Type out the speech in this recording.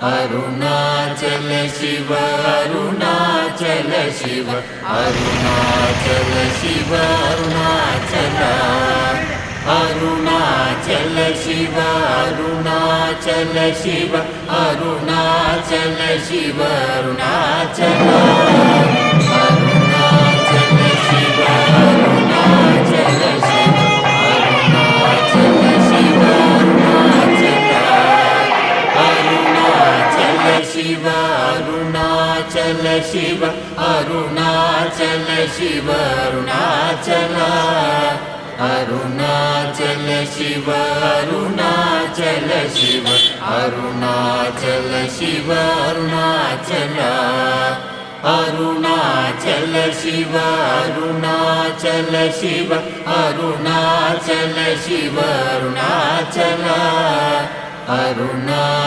Arunachal Shiva Arunachal Shiva Arunachal Shiva Arunachal Arunachal Shiva Arunachal Shiva Arunachal Shiva Arunachal Arunachal Shiva Arunachal Shiva Arunachal Shiva Arunachal Shiva Arunachal Shiva Arunachal Shiva Arunachal Arunachal Shiva Arunachal Shiva Arunachal Shiva Arunachal Arunachal Shiva Arunachal Shiva Arunachal Shiva Arunachal Arunachal